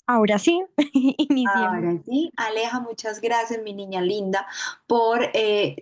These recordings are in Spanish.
Ahora sí, iniciemos. Ahora sí, Aleja, muchas gracias, mi niña linda, por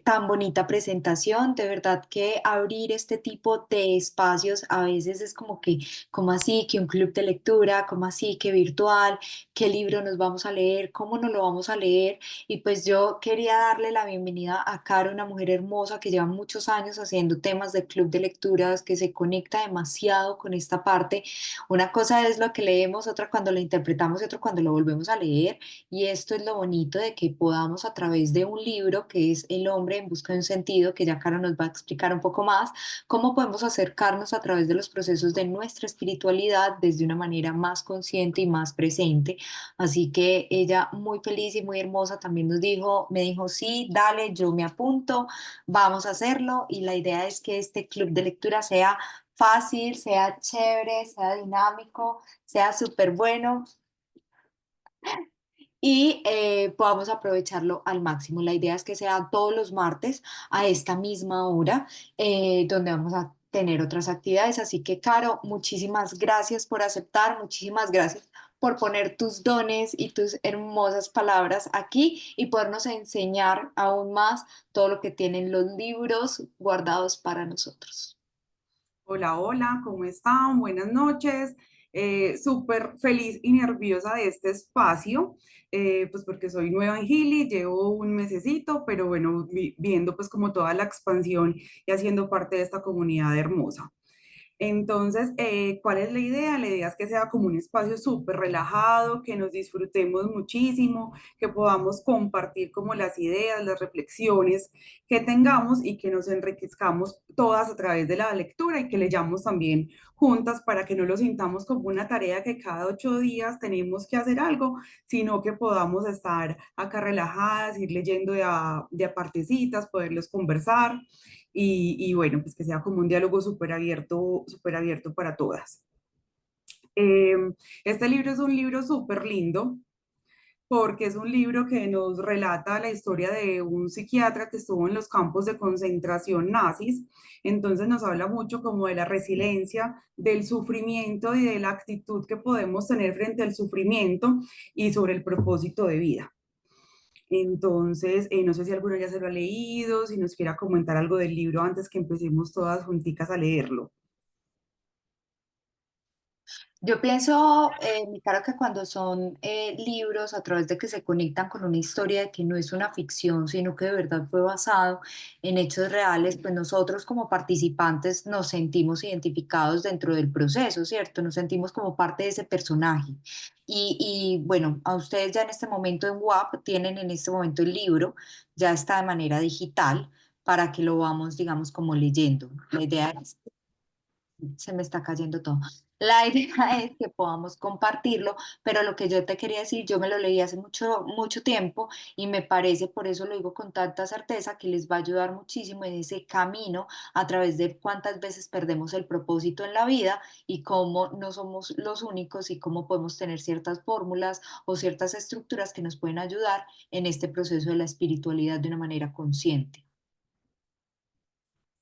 tan bonita presentación. De verdad que abrir este tipo de espacios a veces es como que, como así, que un club de lectura, como así, que virtual, qué libro nos vamos a leer, cómo nos lo vamos a leer. Y pues yo quería darle la bienvenida a Caro, una mujer hermosa que lleva muchos años haciendo temas de club de lecturas, que se conecta demasiado con esta parte. Una cosa es lo que leemos, otra cuando lo interpretamos y otra cuando lo volvemos a leer. Y esto es lo bonito de que podamos a través de un libro que es El hombre en busca de un sentido, que ya Caro nos va a explicar un poco más, cómo podemos acercarnos a través de los procesos de nuestra espiritualidad desde una manera más consciente y más presente. Así que ella muy feliz y muy hermosa también me dijo, sí, dale, yo me apunto, vamos a hacerlo. Y la idea es que este club de lectura sea fácil, sea chévere, sea dinámico, sea súper bueno y podamos aprovecharlo al máximo. La idea es que sea todos los martes a esta misma hora, donde vamos a tener otras actividades. Así que, Caro, muchísimas gracias por aceptar, muchísimas gracias por poner tus dones y tus hermosas palabras aquí y podernos enseñar aún más todo lo que tienen los libros guardados para nosotros. Hola, hola, ¿cómo están? Buenas noches. Súper feliz y nerviosa de este espacio, pues porque soy nueva en Gili, llevo un mesecito, pero bueno, viendo pues como toda la expansión y haciendo parte de esta comunidad hermosa. Entonces, ¿cuál es la idea? La idea es que sea como un espacio súper relajado, que nos disfrutemos muchísimo, que podamos compartir como las ideas, las reflexiones que tengamos y que nos enriquezcamos todas a través de la lectura y que leyamos también juntas para que no lo sintamos como una tarea que cada 8 días tenemos que hacer algo, sino que podamos estar acá relajadas, ir leyendo de a partecitas, poderlos conversar y bueno, pues que sea como un diálogo súper abierto para todas. Eh, este libro es un libro súper lindo porque es un libro que nos relata la historia de un psiquiatra que estuvo en los campos de concentración nazis, entonces nos habla mucho como de la resiliencia, del sufrimiento y de la actitud que podemos tener frente al sufrimiento y sobre el propósito de vida. Entonces, no sé si alguno ya se lo ha leído, si nos quiera comentar algo del libro antes que empecemos todas junticas a leerlo. Yo pienso, mi cara, que cuando son libros a través de que se conectan con una historia que no es una ficción, sino que de verdad fue basado en hechos reales, pues nosotros como participantes nos sentimos identificados dentro del proceso, ¿cierto? Nos sentimos como parte de ese personaje. Y bueno, a ustedes ya en este momento en WAP tienen en este momento el libro, ya está de manera digital para que lo vamos, digamos, como leyendo. La idea es se me está cayendo todo. La idea es que podamos compartirlo, pero lo que yo te quería decir, yo me lo leí hace mucho, mucho tiempo y me parece, por eso lo digo con tanta certeza, que les va a ayudar muchísimo en ese camino a través de cuántas veces perdemos el propósito en la vida y cómo no somos los únicos y cómo podemos tener ciertas fórmulas o ciertas estructuras que nos pueden ayudar en este proceso de la espiritualidad de una manera consciente.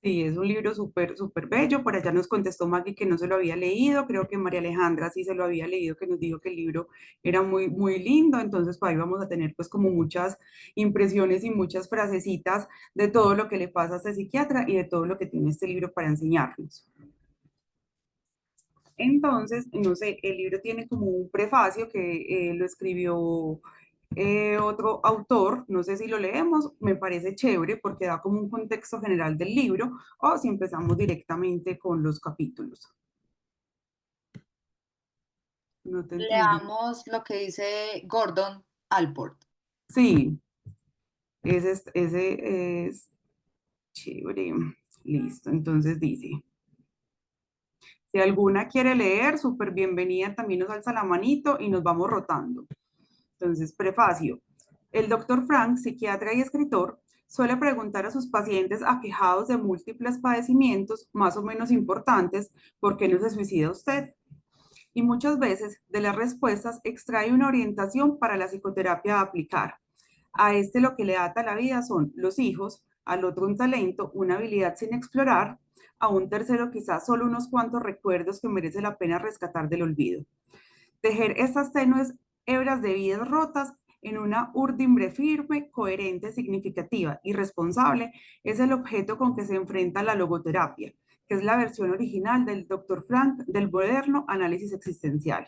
Sí, es un libro súper bello. Por allá nos contestó Maggie que no se lo había leído. Creo que María Alejandra sí se lo había leído, que nos dijo que el libro era muy lindo. Entonces, pues ahí vamos a tener pues como muchas impresiones y muchas frasecitas de todo lo que le pasa a este psiquiatra y de todo lo que tiene este libro para enseñarnos. Entonces, no sé, el libro tiene como un prefacio que lo escribió otro autor, no sé si lo leemos, me parece chévere porque da como un contexto general del libro o si empezamos directamente con los capítulos. No te entendí. Leamos lo que dice Gordon Allport. Sí, ese es chévere. Listo, entonces dice, si alguna quiere leer, súper bienvenida, también nos alza la manito y nos vamos rotando. Entonces, prefacio. El doctor Frank, psiquiatra y escritor, suele preguntar a sus pacientes aquejados de múltiples padecimientos más o menos importantes, ¿por qué no se suicida usted? Y muchas veces de las respuestas extrae una orientación para la psicoterapia a aplicar. A este lo que le ata la vida son los hijos, al otro un talento, una habilidad sin explorar, a un tercero quizás solo unos cuantos recuerdos que merece la pena rescatar del olvido. Tejer estas tenues hebras de vidas rotas en una urdimbre firme, coherente, significativa y responsable es el objeto con que se enfrenta la logoterapia, que es la versión original del Dr. Frank del moderno análisis existencial.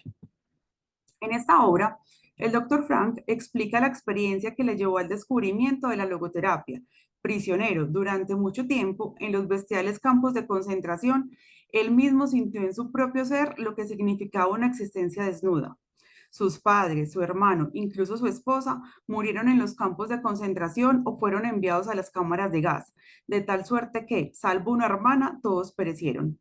En esta obra, el Dr. Frank explica la experiencia que le llevó al descubrimiento de la logoterapia. Prisionero durante mucho tiempo en los bestiales campos de concentración, él mismo sintió en su propio ser lo que significaba una existencia desnuda. Sus padres, su hermano, incluso su esposa, murieron en los campos de concentración o fueron enviados a las cámaras de gas, de tal suerte que, salvo una hermana, todos perecieron.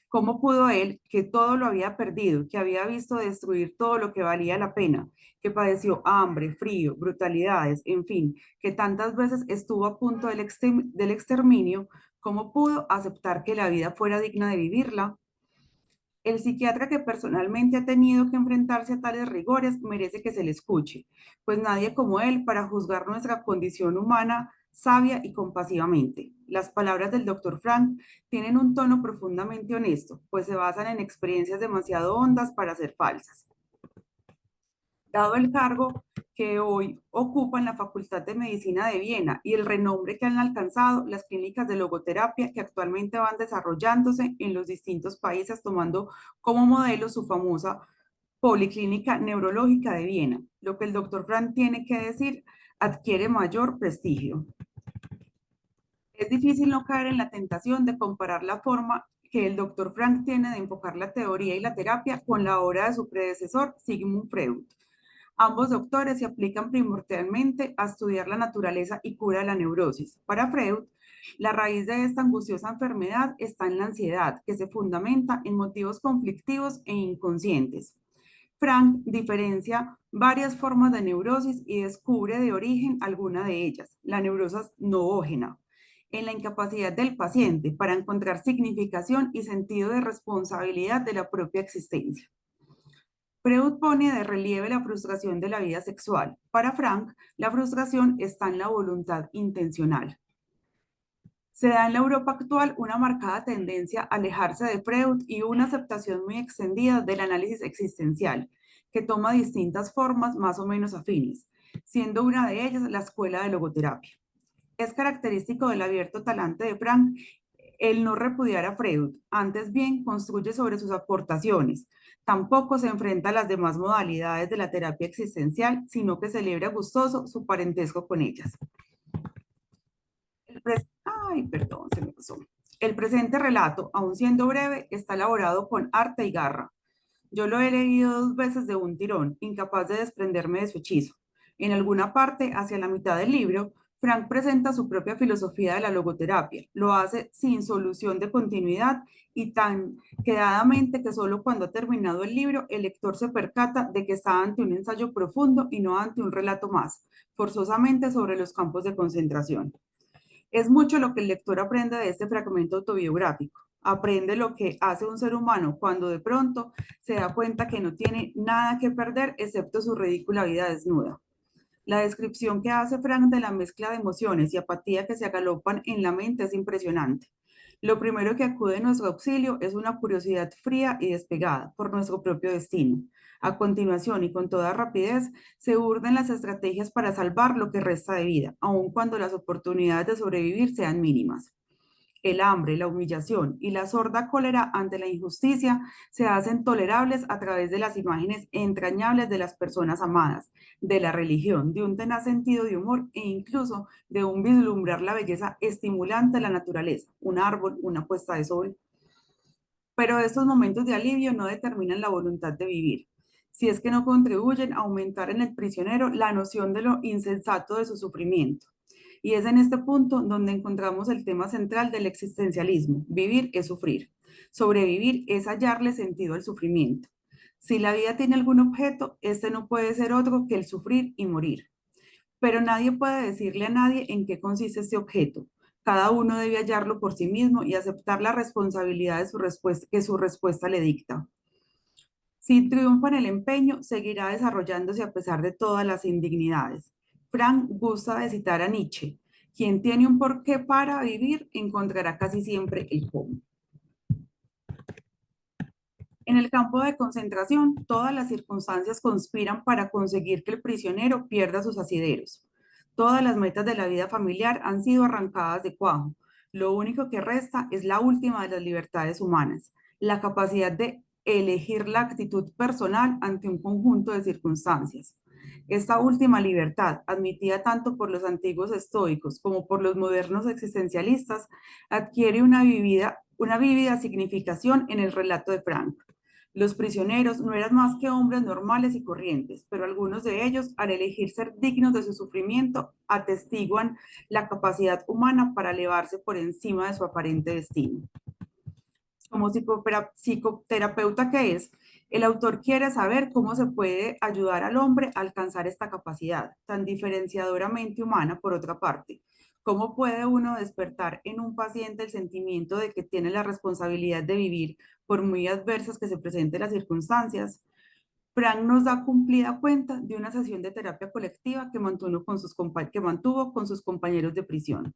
¿Cómo pudo él, que todo lo había perdido, que había visto destruir todo lo que valía la pena, que padeció hambre, frío, brutalidades, en fin, que tantas veces estuvo a punto del exterminio, cómo pudo aceptar que la vida fuera digna de vivirla? El psiquiatra que personalmente ha tenido que enfrentarse a tales rigores merece que se le escuche, pues nadie como él para juzgar nuestra condición humana sabia y compasivamente. Las palabras del Dr. Frank tienen un tono profundamente honesto, pues se basan en experiencias demasiado hondas para ser falsas. Dado el cargo que hoy ocupa en la Facultad de Medicina de Viena y el renombre que han alcanzado las clínicas de logoterapia que actualmente van desarrollándose en los distintos países, tomando como modelo su famosa Policlínica Neurológica de Viena. Lo que el doctor Frank tiene que decir adquiere mayor prestigio. Es difícil no caer en la tentación de comparar la forma que el doctor Frank tiene de enfocar la teoría y la terapia con la obra de su predecesor, Sigmund Freud. Ambos doctores se aplican primordialmente a estudiar la naturaleza y cura de la neurosis. Para Freud, la raíz de esta angustiosa enfermedad está en la ansiedad, que se fundamenta en motivos conflictivos e inconscientes. Frank diferencia varias formas de neurosis y descubre de origen alguna de ellas, la neurosis noógena, en la incapacidad del paciente para encontrar significación y sentido de responsabilidad de la propia existencia. Freud pone de relieve la frustración de la vida sexual. Para Frank, la frustración está en la voluntad intencional. Se da en la Europa actual una marcada tendencia a alejarse de Freud y una aceptación muy extendida del análisis existencial, que toma distintas formas más o menos afines, siendo una de ellas la escuela de logoterapia. Es característico del abierto talante de Frank el no repudiar a Freud, antes bien construye sobre sus aportaciones. Tampoco se enfrenta a las demás modalidades de la terapia existencial, sino que celebra gustoso su parentesco con ellas. Se me pasó. El presente relato, aun siendo breve, está elaborado con arte y garra. Yo lo he leído 2 veces de un tirón, incapaz de desprenderme de su hechizo. En alguna parte, hacia la mitad del libro, Frank presenta su propia filosofía de la logoterapia. Lo hace sin solución de continuidad y tan quedadamente que solo cuando ha terminado el libro, el lector se percata de que está ante un ensayo profundo y no ante un relato más, forzosamente sobre los campos de concentración. Es mucho lo que el lector aprende de este fragmento autobiográfico. Aprende lo que hace un ser humano cuando de pronto se da cuenta que no tiene nada que perder excepto su ridícula vida desnuda. La descripción que hace Frank de la mezcla de emociones y apatía que se agalopan en la mente es impresionante. Lo primero que acude en nuestro auxilio es una curiosidad fría y despegada por nuestro propio destino. A continuación y con toda rapidez se urden las estrategias para salvar lo que resta de vida, aun cuando las oportunidades de sobrevivir sean mínimas. El hambre, la humillación y la sorda cólera ante la injusticia se hacen tolerables a través de las imágenes entrañables de las personas amadas, de la religión, de un tenaz sentido de humor e incluso de un vislumbrar la belleza estimulante de la naturaleza, un árbol, una puesta de sol. Pero estos momentos de alivio no determinan la voluntad de vivir, si es que no contribuyen a aumentar en el prisionero la noción de lo insensato de su sufrimiento. Y es en este punto donde encontramos el tema central del existencialismo. Vivir es sufrir. Sobrevivir es hallarle sentido al sufrimiento. Si la vida tiene algún objeto, este no puede ser otro que el sufrir y morir. Pero nadie puede decirle a nadie en qué consiste este objeto. Cada uno debe hallarlo por sí mismo y aceptar la responsabilidad de que su respuesta le dicta. Si triunfa en el empeño, seguirá desarrollándose a pesar de todas las indignidades. Frank gusta de citar a Nietzsche. Quien tiene un porqué para vivir encontrará casi siempre el cómo. En el campo de concentración, todas las circunstancias conspiran para conseguir que el prisionero pierda sus asideros. Todas las metas de la vida familiar han sido arrancadas de cuajo. Lo único que resta es la última de las libertades humanas, la capacidad de elegir la actitud personal ante un conjunto de circunstancias. Esta última libertad, admitida tanto por los antiguos estoicos como por los modernos existencialistas, adquiere una vívida significación en el relato de Frank. Los prisioneros no eran más que hombres normales y corrientes, pero algunos de ellos, al elegir ser dignos de su sufrimiento, atestiguan la capacidad humana para elevarse por encima de su aparente destino. Como psicoterapeuta que es, el autor quiere saber cómo se puede ayudar al hombre a alcanzar esta capacidad tan diferenciadoramente humana, por otra parte. ¿Cómo puede uno despertar en un paciente el sentimiento de que tiene la responsabilidad de vivir, por muy adversas que se presenten las circunstancias? Frank nos da cumplida cuenta de una sesión de terapia colectiva que mantuvo con sus compañeros de prisión.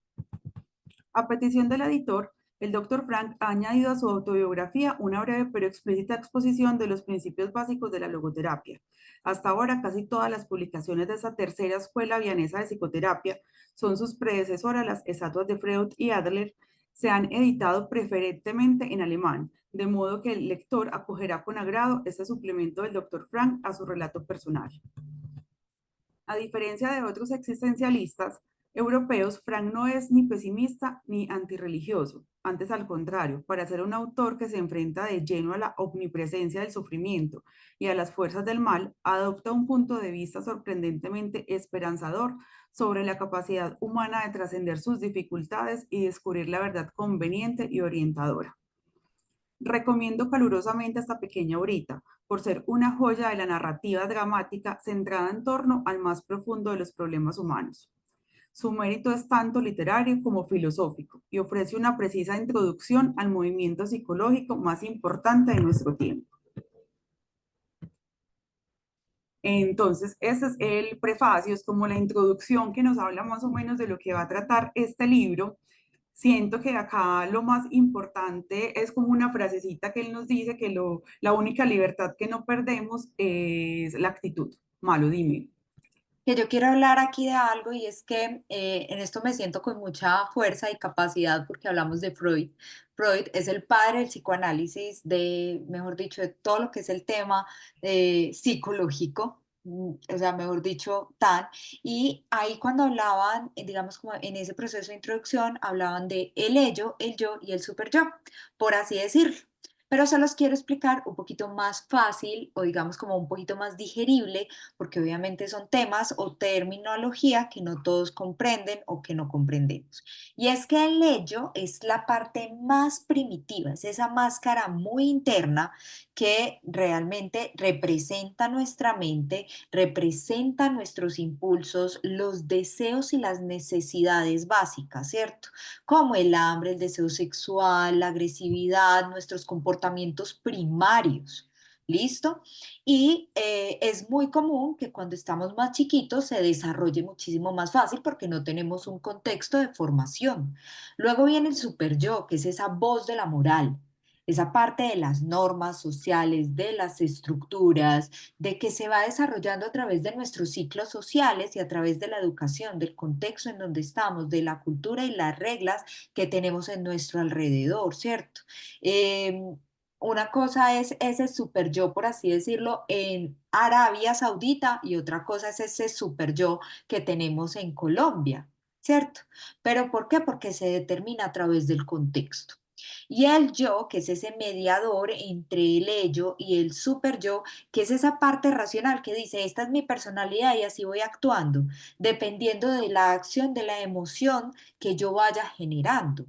A petición del editor, el Dr. Frank ha añadido a su autobiografía una breve pero explícita exposición de los principios básicos de la logoterapia. Hasta ahora, casi todas las publicaciones de esa tercera escuela vienesa de psicoterapia son sus predecesoras, las estatuas de Freud y Adler, se han editado preferentemente en alemán, de modo que el lector acogerá con agrado este suplemento del Dr. Frank a su relato personal. A diferencia de otros existencialistas europeos, Frank no es ni pesimista ni antirreligioso. Antes, al contrario, para ser un autor que se enfrenta de lleno a la omnipresencia del sufrimiento y a las fuerzas del mal, adopta un punto de vista sorprendentemente esperanzador sobre la capacidad humana de trascender sus dificultades y descubrir la verdad conveniente y orientadora. Recomiendo calurosamente esta pequeña obrita, por ser una joya de la narrativa dramática centrada en torno al más profundo de los problemas humanos. Su mérito es tanto literario como filosófico y ofrece una precisa introducción al movimiento psicológico más importante de nuestro tiempo. Entonces, ese es el prefacio, es como la introducción que nos habla más o menos de lo que va a tratar este libro. Siento que acá lo más importante es como una frasecita que él nos dice que la única libertad que no perdemos es la actitud. Malo, dime. Que yo quiero hablar aquí de algo y es que en esto me siento con mucha fuerza y capacidad porque hablamos de Freud. Freud es el padre del psicoanálisis, de, mejor dicho, de todo lo que es el tema psicológico, o sea, mejor dicho, tan. Y ahí cuando hablaban, digamos como en ese proceso de introducción, hablaban de el ello, el yo y el super yo, por así decirlo. Pero se los quiero explicar un poquito más fácil o digamos como un poquito más digerible porque obviamente son temas o terminología que no todos comprenden o que no comprendemos. Y es que el ello es la parte más primitiva, es esa máscara muy interna que realmente representa nuestra mente, representa nuestros impulsos, los deseos y las necesidades básicas, ¿cierto? Como el hambre, el deseo sexual, la agresividad, nuestros comportamientos primarios. ¿Listo? Y es muy común que cuando estamos más chiquitos se desarrolle muchísimo más fácil porque no tenemos un contexto de formación. Luego viene el super yo, que es esa voz de la moral, esa parte de las normas sociales, de las estructuras, de que se va desarrollando a través de nuestros ciclos sociales y a través de la educación, del contexto en donde estamos, de la cultura y las reglas que tenemos en nuestro alrededor, ¿cierto? Una cosa es ese super yo, por así decirlo, en Arabia Saudita y otra cosa es ese super yo que tenemos en Colombia, ¿cierto? ¿Pero por qué? Porque se determina a través del contexto. Y el yo, que es ese mediador entre el ello y el super yo, que es esa parte racional que dice, esta es mi personalidad y así voy actuando, dependiendo de la acción, de la emoción que yo vaya generando.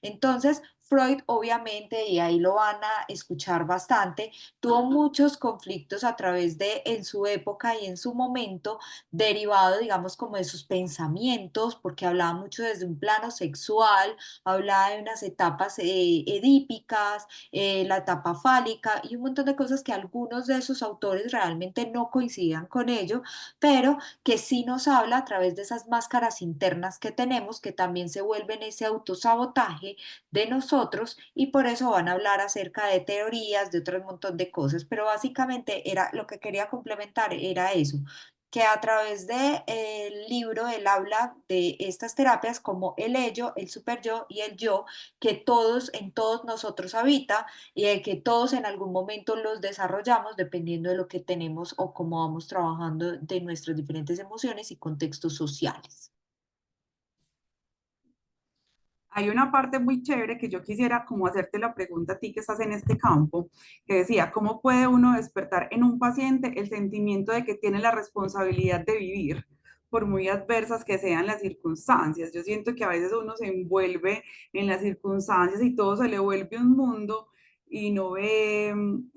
Entonces, Freud, obviamente, y ahí lo van a escuchar bastante, tuvo muchos conflictos a través de, en su época y en su momento, derivado, digamos, como de sus pensamientos, porque hablaba mucho desde un plano sexual, hablaba de unas etapas edípicas, la etapa fálica y un montón de cosas que algunos de sus autores realmente no coincidían con ello, pero que sí nos habla a través de esas máscaras internas que tenemos, que también se vuelven ese autosabotaje de nosotros nosotros y por eso van a hablar acerca de teorías, de otro montón de cosas, pero básicamente era lo que quería complementar era eso, que a través de el libro él habla de estas terapias como el ello, el super yo y el yo, que todos en todos nosotros habita y de que todos en algún momento los desarrollamos dependiendo de lo que tenemos o cómo vamos trabajando de nuestras diferentes emociones y contextos sociales. Hay una parte muy chévere que yo quisiera como hacerte la pregunta a ti que estás en este campo, que decía, ¿cómo puede uno despertar en un paciente el sentimiento de que tiene la responsabilidad de vivir, por muy adversas que sean las circunstancias? Yo siento que a veces uno se envuelve en las circunstancias y todo se le vuelve un mundo y no ve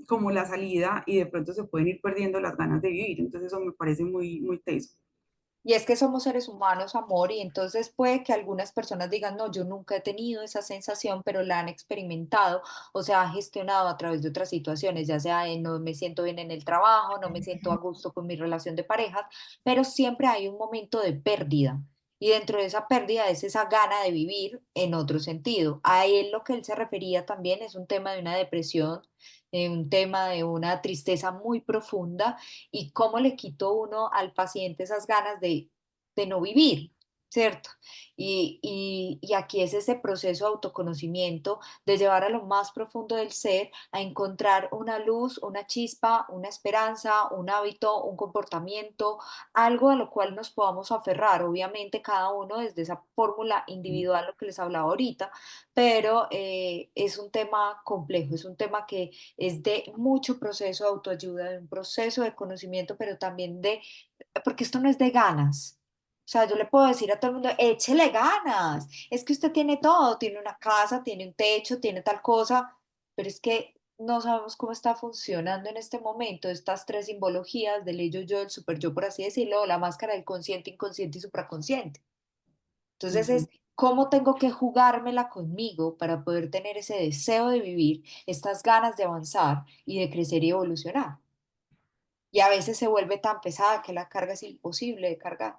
como la salida y de pronto se pueden ir perdiendo las ganas de vivir. Entonces eso me parece muy, muy teso. Y es que somos seres humanos, amor, y entonces puede que algunas personas digan, no, yo nunca he tenido esa sensación, pero la han experimentado o se ha gestionado a través de otras situaciones, ya sea de no me siento bien en el trabajo, no me siento a gusto con mi relación de pareja, pero siempre hay un momento de pérdida. Y dentro de esa pérdida es esa gana de vivir en otro sentido. A él lo que él se refería también es un tema de una depresión, un tema de una tristeza muy profunda y cómo le quitó uno al paciente esas ganas de no vivir, ¿cierto? Y aquí es ese proceso de autoconocimiento, de llevar a lo más profundo del ser, a encontrar una luz, una chispa, una esperanza, un hábito, un comportamiento, algo a lo cual nos podamos aferrar, obviamente cada uno desde esa fórmula individual, lo que les hablaba ahorita, pero es un tema complejo, es un tema que es de mucho proceso de autoayuda, de un proceso de conocimiento, pero también de, porque esto no es de ganas. O sea, yo le puedo decir a todo el mundo, échele ganas, es que usted tiene todo, tiene una casa, tiene un techo, tiene tal cosa, pero es que no sabemos cómo está funcionando en este momento estas tres simbologías del ello, yo, el super yo, por así decirlo, o la máscara del consciente, inconsciente y supraconsciente. Entonces Ujú. es cómo tengo que jugármela conmigo para poder tener ese deseo de vivir, estas ganas de avanzar y de crecer y evolucionar. Y a veces se vuelve tan pesada que la carga es imposible de cargar.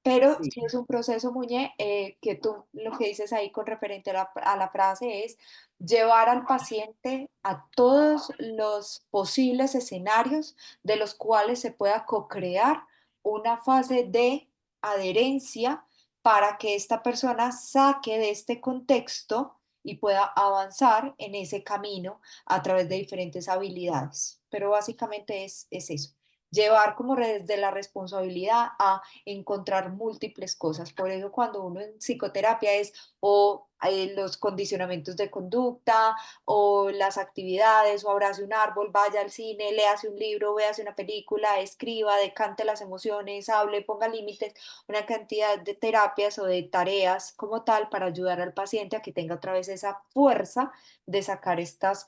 Pero Sí. sí es un proceso, Muñe, que tú lo que dices ahí con referente a la frase es llevar al paciente a todos los posibles escenarios de los cuales se pueda co-crear una fase de adherencia para que esta persona saque de este contexto y pueda avanzar en ese camino a través de diferentes habilidades. Pero básicamente es eso, llevar como desde la responsabilidad a encontrar múltiples cosas. Por eso cuando uno en psicoterapia es o los condicionamientos de conducta o las actividades o abrace un árbol, vaya al cine, léase un libro, véase una película, escriba, decante las emociones, hable, ponga límites, una cantidad de terapias o de tareas como tal para ayudar al paciente a que tenga otra vez esa fuerza de sacar estas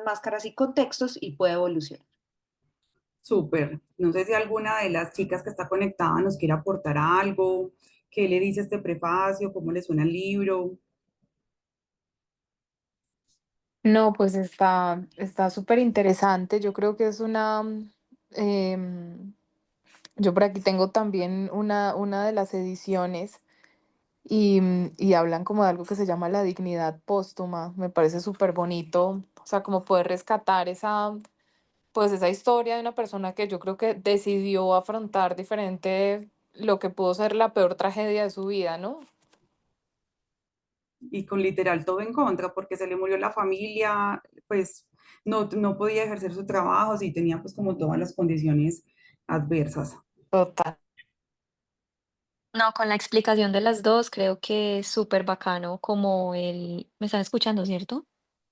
máscaras y contextos y pueda evolucionar. Súper. No sé si alguna de las chicas que está conectada nos quiere aportar algo, qué le dice este prefacio, cómo le suena el libro. No, pues está súper interesante. Yo creo que es yo por aquí tengo también una de las ediciones y hablan como de algo que se llama la dignidad póstuma. Me parece súper bonito, o sea, como poder rescatar pues esa historia de una persona que yo creo que decidió afrontar diferente lo que pudo ser la peor tragedia de su vida, ¿no? Y con literal todo en contra, porque se le murió la familia, pues no podía ejercer su trabajo, sí tenía pues como todas las condiciones adversas. Total. No, con la explicación de las dos, creo que es súper bacano como el... ¿Me están escuchando, cierto?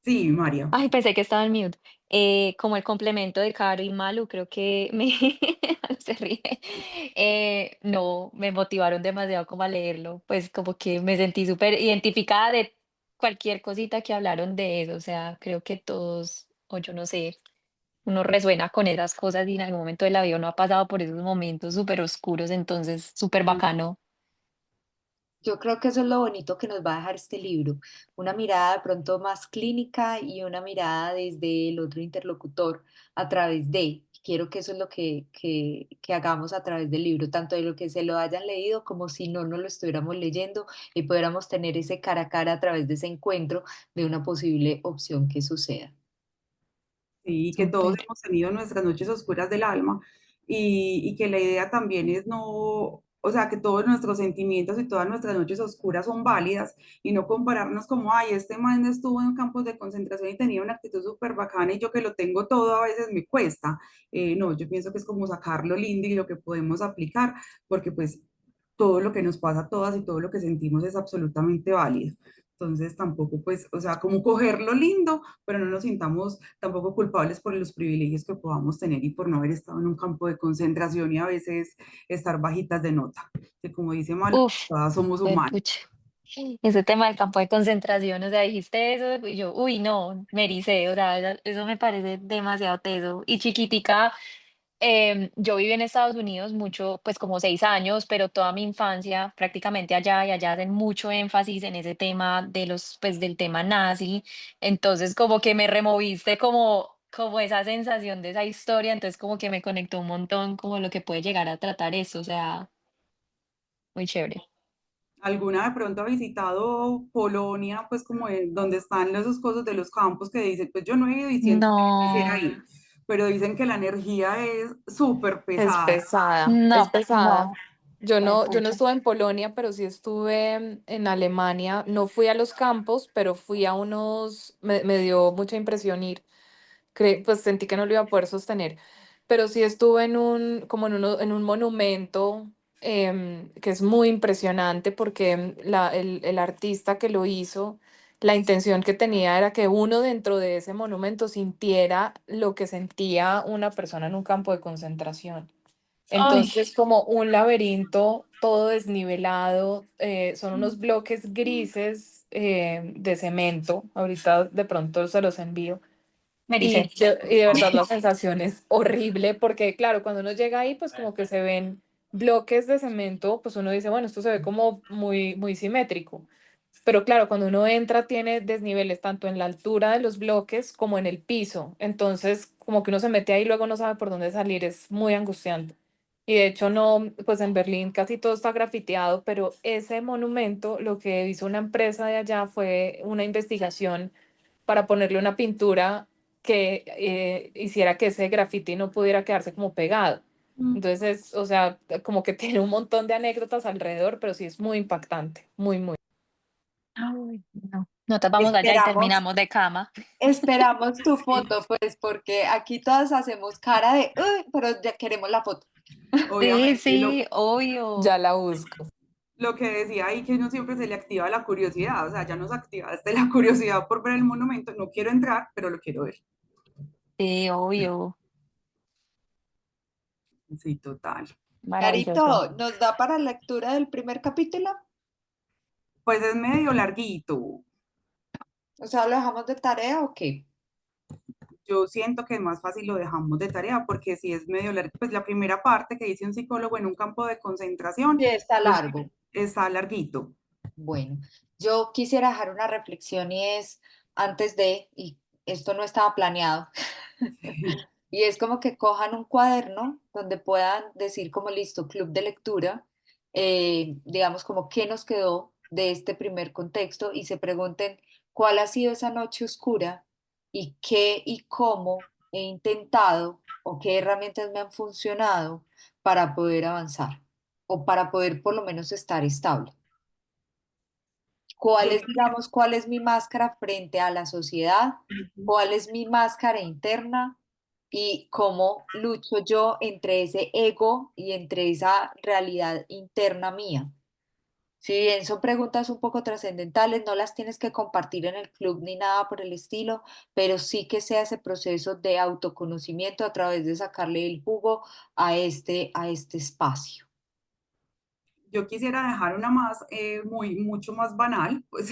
Sí, María. Ay, pensé que estaba en mute. Como el complemento de Caro y Malu, creo que me... se ríe. No, me motivaron demasiado como a leerlo, pues como que me sentí súper identificada de cualquier cosita que hablaron de eso, o sea, creo que todos, o yo no sé, uno resuena con esas cosas y en algún momento de la vida uno ha pasado por esos momentos súper oscuros, entonces súper bacano. Yo creo que eso es lo bonito que nos va a dejar este libro, una mirada de pronto más clínica y una mirada desde el otro interlocutor a través de quiero que eso es lo que hagamos a través del libro, tanto de lo que se lo hayan leído como si no lo estuviéramos leyendo y pudiéramos tener ese cara a cara a través de ese encuentro de una posible opción que suceda. Sí, que todos Súper. hemos tenido nuestras noches oscuras del alma y que la idea también es no, o sea, que todos nuestros sentimientos y todas nuestras noches oscuras son válidas y no compararnos como, ay, este man estuvo en campos de concentración y tenía una actitud súper bacana y yo que lo tengo todo a veces me cuesta. No, yo pienso que es como sacar lo lindo y lo que podemos aplicar, porque pues todo lo que nos pasa a todas y todo lo que sentimos es absolutamente válido. Entonces tampoco pues, o sea, como coger lo lindo, pero no nos sintamos tampoco culpables por los privilegios que podamos tener y por no haber estado en un campo de concentración y a veces estar bajitas de nota. Que como dice Malu, Uf, todas somos humanos. pucha. Ese tema del campo de concentración, o sea, dijiste eso, y yo, uy, no, me ericé, o sea, eso me parece demasiado teso. Y chiquitica, yo viví en Estados Unidos mucho, pues como 6 años, pero toda mi infancia prácticamente allá, y allá hacen mucho énfasis en ese tema de los, pues del tema nazi. Entonces, como que me removiste como esa sensación de esa historia, entonces como que me conectó un montón como lo que puede llegar a tratar eso, o sea, muy chévere. ¿Alguna de pronto ha visitado Polonia, pues como donde están esos cosas de los campos que dicen, pues yo no he ido y siento que yo quisiera No, ir, pero dicen que la energía es súper Es pesada? pesada, es no, pesada. no, Yo no pucha. estuve en Polonia, pero sí estuve en Alemania. No fui a los campos, pero fui a unos, me dio mucha impresión ir. Pues sentí que no lo iba a poder sostener. Pero sí estuve como en un monumento que es muy impresionante porque el artista que lo hizo, la intención que tenía era que uno dentro de ese monumento sintiera lo que sentía una persona en un campo de concentración. Ay, Entonces, como un laberinto todo desnivelado, son unos bloques grises de cemento. Ahorita de pronto se los envío. me Y, ericé. y de verdad la sensación es horrible porque, claro, cuando uno llega ahí, pues como que se ven bloques de cemento, pues uno dice, bueno, esto se ve como muy, muy simétrico. Pero claro, cuando uno entra tiene desniveles tanto en la altura de los bloques como en el piso. Entonces, como que uno se mete ahí y luego no sabe por dónde salir, es muy angustiante. Y de hecho no, pues en Berlín casi todo está grafiteado, pero ese monumento, lo que hizo una empresa de allá fue una investigación para ponerle una pintura que hiciera que ese graffiti no pudiera quedarse como pegado. Entonces, o sea, como que tiene un montón de anécdotas alrededor, pero sí es muy impactante, muy, muy. Ay, no. Nosotros vamos allá y Esperamos, terminamos de cama. esperamos tu foto, pues, porque aquí todas hacemos cara de, "Uy", pero ya queremos la foto. Sí, Obviamente, sí, obvio. Ya la busco. lo que decía ahí, que no siempre se le activa la curiosidad, o sea, ya nos activaste la curiosidad por ver el monumento, no quiero entrar, pero lo quiero ver. Sí, obvio. Sí, total. Maravilloso. Carito, ¿nos da para lectura del primer capítulo? Pues es medio larguito. O sea, ¿lo dejamos de tarea o qué? Yo siento que es más fácil lo dejamos de tarea porque si es medio largo, pues la primera parte que dice un psicólogo en un campo de concentración, Sí, está pues largo. está larguito. Bueno, yo quisiera dejar una reflexión y es antes de, y esto no estaba planeado, y es como que cojan un cuaderno donde puedan decir como listo, club de lectura, digamos como qué nos quedó de este primer contexto y se pregunten cuál ha sido esa noche oscura y qué y cómo he intentado o qué herramientas me han funcionado para poder avanzar o para poder por lo menos estar estable. ¿Cuál Yo es, digamos, cuál es mi máscara frente a la sociedad? ¿Cuál es mi máscara interna? Y cómo lucho yo entre ese ego y entre esa realidad interna mía. Si bien son preguntas un poco trascendentales, no las tienes que compartir en el club ni nada por el estilo, pero sí que sea ese proceso de autoconocimiento a través de sacarle el jugo a este espacio. yo quisiera dejar una más, mucho más banal, pues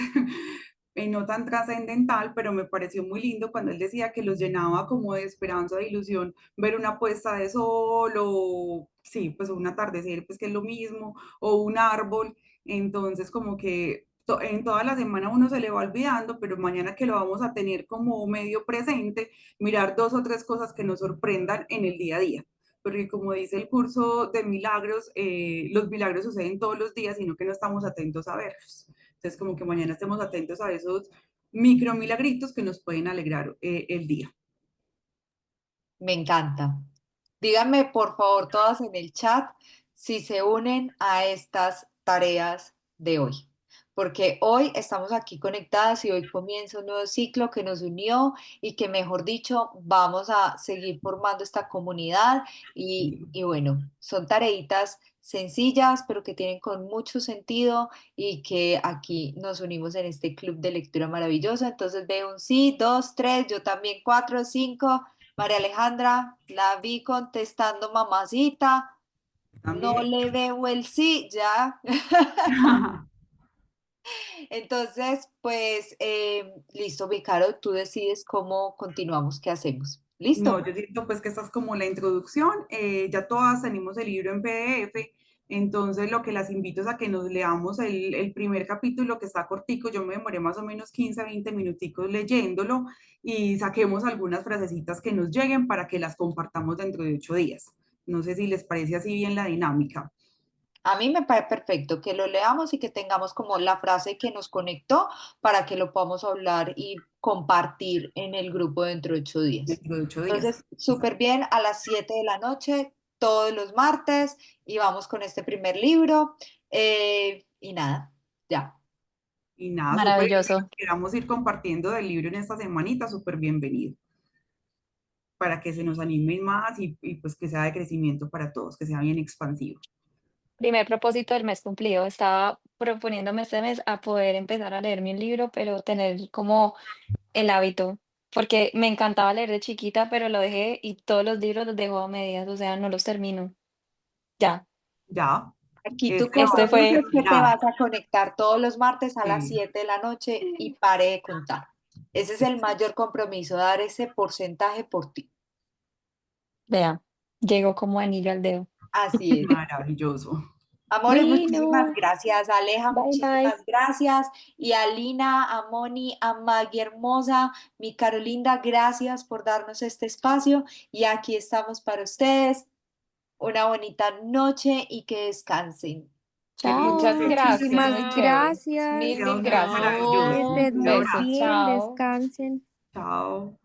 no tan trascendental, pero me pareció muy lindo cuando él decía que los llenaba como de esperanza, de ilusión, ver una puesta de sol o, sí, pues un atardecer, pues que es lo mismo, o un árbol. Entonces, como que en toda la semana uno se le va olvidando, pero mañana que lo vamos a tener como medio presente, mirar dos o tres cosas que nos sorprendan en el día a día. Porque como dice el curso de milagros, los milagros suceden todos los días, sino que no estamos atentos a verlos. Entonces, como que mañana estemos atentos a esos micro milagritos que nos pueden alegrar el día. Me encanta. Díganme, por favor, todas en el chat si se unen a estas tareas de hoy, porque hoy estamos aquí conectadas y hoy comienza un nuevo ciclo que nos unió y que, mejor dicho, vamos a seguir formando esta comunidad y bueno, son tareitas sencillas, pero que tienen con mucho sentido y que aquí nos unimos en este club de lectura maravilloso. Entonces veo un sí, dos, tres, yo también cuatro, cinco. María Alejandra, la vi contestando mamacita, no También. le veo el sí, ya. Entonces, pues, listo, Vicaro, tú decides cómo continuamos, qué hacemos. No, ¿Listo? yo siento pues que esta es como la introducción, ya todas tenemos el libro en PDF, entonces lo que las invito es a que nos leamos el primer capítulo que está cortico, yo me demoré más o menos 15 a 20 minuticos leyéndolo y saquemos algunas frasecitas que nos lleguen para que las compartamos dentro de 8 días. No sé si les parece así bien la dinámica. A mí me parece perfecto que lo leamos y que tengamos como la frase que nos conectó para que lo podamos hablar y compartir en el grupo dentro de 8 días. Dentro de 8 días. Entonces, súper bien, a las 7 de la noche, todos los martes, y vamos con este primer libro. Y nada, ya. Y nada, súper, Maravilloso. queramos ir compartiendo del libro en esta semanita, súper bienvenido, para que se nos animen más y pues que sea de crecimiento para todos, que sea bien expansivo. Primer propósito del mes cumplido. Estaba proponiéndome este mes a poder empezar a leerme un libro, pero tener como el hábito, porque me encantaba leer de chiquita, pero lo dejé y todos los libros los dejo a medias, o sea, no los termino. Ya, Ya, Aquí tu este lo este vamos a compromiso fue, es que te terminar. vas a conectar todos los martes a las Sí, 7 de la noche y pare de contar. Ese es el mayor compromiso, dar ese porcentaje por ti. vea, llegó como anillo al dedo. Así es. maravilloso. Amores, muchísimas Bueno, gracias. Aleja, bye bye. muchísimas gracias. Y a Lina, a Moni, a Maggie Hermosa, mi Carolinda, gracias por darnos este espacio. Y aquí estamos para ustedes. Una bonita noche y que descansen. Que Muchas Chao. gracias, muy Muchísimas chévere. que gracias. Mil, sea mil un día gracias. Que maravilloso. estén Un muy Besos, abrazo. bien, chao. descansen. Chao.